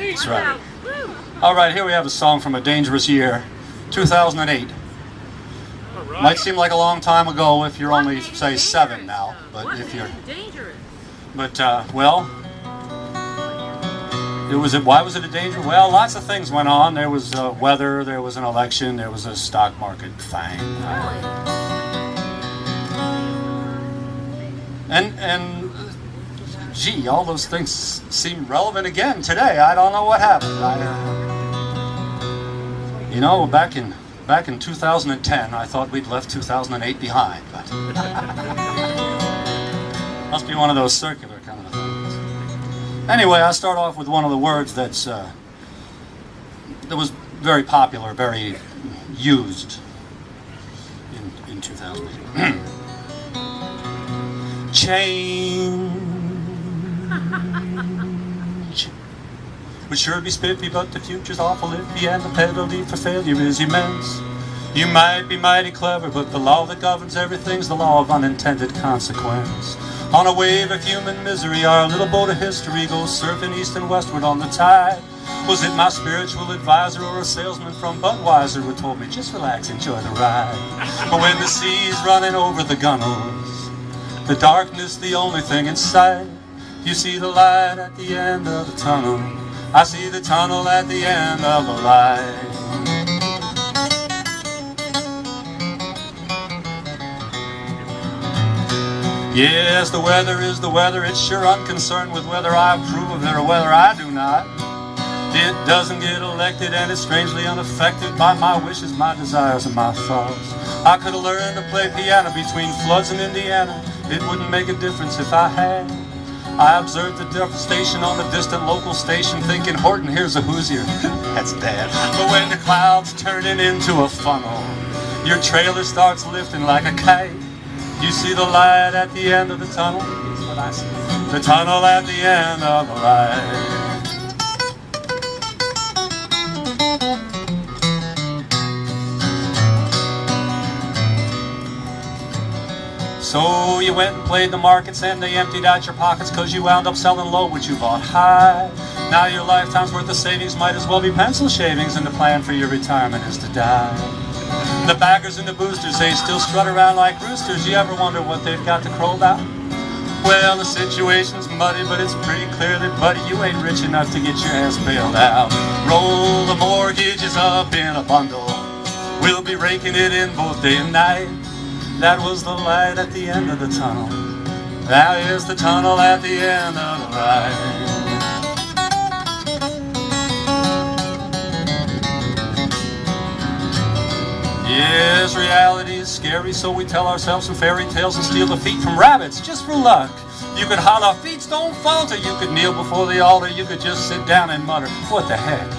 That's right. All right, here we have a song from a dangerous year, 2008. Might seem like a long time ago if you're only, say, 7 now, but if you're... well, why was it a danger? Well, lots of things went on. There was weather, there was an election, there was a stock market thing. And gee, all those things seem relevant again today. I don't know what happened. You know, back in 2010, I thought we'd left 2008 behind, but must be one of those circular kind of things. Anyway, I start off with one of the words that was very popular, very used in 2008. Change would sure be spiffy, but the future's awful iffy, and the penalty for failure is immense. You might be mighty clever, but the law that governs everything's the law of unintended consequence. On a wave of human misery, our little boat of history goes surfing east and westward on the tide. Was it my spiritual advisor or a salesman from Budweiser who told me, just relax, enjoy the ride? But when the sea's running over the gunnels, the darkness the only thing in sight, you see the light at the end of the tunnel. I see the tunnel at the end of the light. Yes, the weather is the weather. It's sure unconcerned with whether I approve of it or whether I do not. It doesn't get elected, and it's strangely unaffected by my wishes, my desires, and my thoughts. I could have learned to play piano between floods in Indiana. It wouldn't make a difference if I had. I observed the devastation on the distant local station, thinking, Horton, here's a Hoosier. That's bad. But when the clouds turning into a funnel, your trailer starts lifting like a kite. You see the light at the end of the tunnel? Here's what I see. The tunnel at the end of the light. So you went and played the markets and they emptied out your pockets, cause you wound up selling low what you bought high. Now your lifetime's worth of savings might as well be pencil shavings, and the plan for your retirement is to die. The baggers and the boosters, they still strut around like roosters. You ever wonder what they've got to crow about? Well, the situation's muddy, but it's pretty clear that, buddy, you ain't rich enough to get your ass bailed out. Roll the mortgages up in a bundle. We'll be raking it in both day and night. That was the light at the end of the tunnel. Now here's the tunnel at the end of the light. Yes, reality is scary, so we tell ourselves some fairy tales and steal the feet from rabbits, just for luck. You could holler, feet don't falter. You could kneel before the altar. You could just sit down and mutter, what the heck?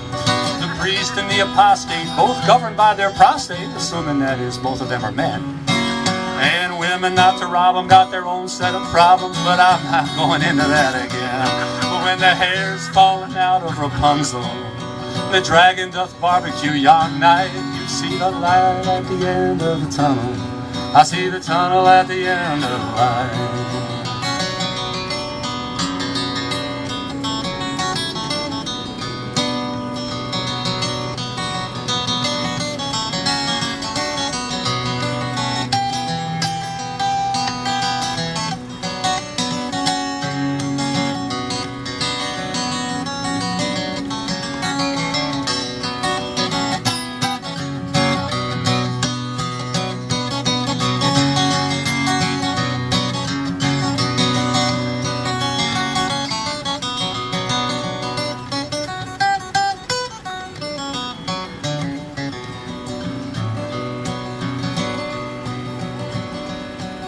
The priest and the apostate, both governed by their prostate, assuming that is both of them are men. And women, not to rob them, got their own set of problems, but I'm not going into that again. But when the hair's falling out of Rapunzel, the dragon doth barbecue yon night, you see the light at the end of the tunnel. I see the tunnel at the end of the light.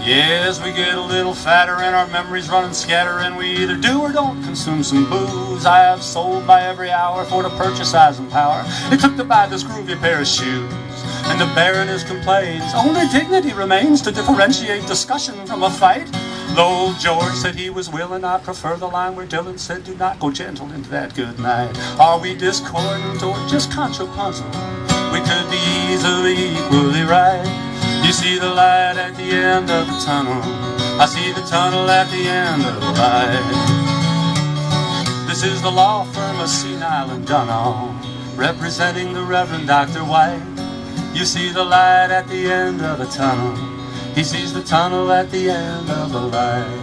Yes, we get a little fatter and our memories running scatter, and we either do or don't consume some booze. I have sold by every hour for to purchase size and power. It took to buy this groovy pair of shoes. And the Baroness complains, only dignity remains to differentiate discussion from a fight. Though old George said he was willing, I prefer the line where Dylan said, do not go gentle into that good night. Are we discordant or just contrapuntal? We could be easily equally right. You see the light at the end of the tunnel. I see the tunnel at the end of the light. The This is the law firm of Senile and Dunham, representing the Reverend Dr. White. You see the light at the end of the tunnel. He sees the tunnel at the end of the light.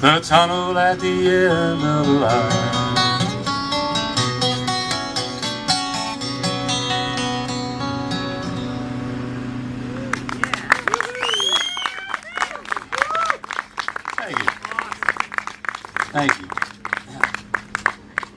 The tunnel at the end of the light. Thank you. Thank you.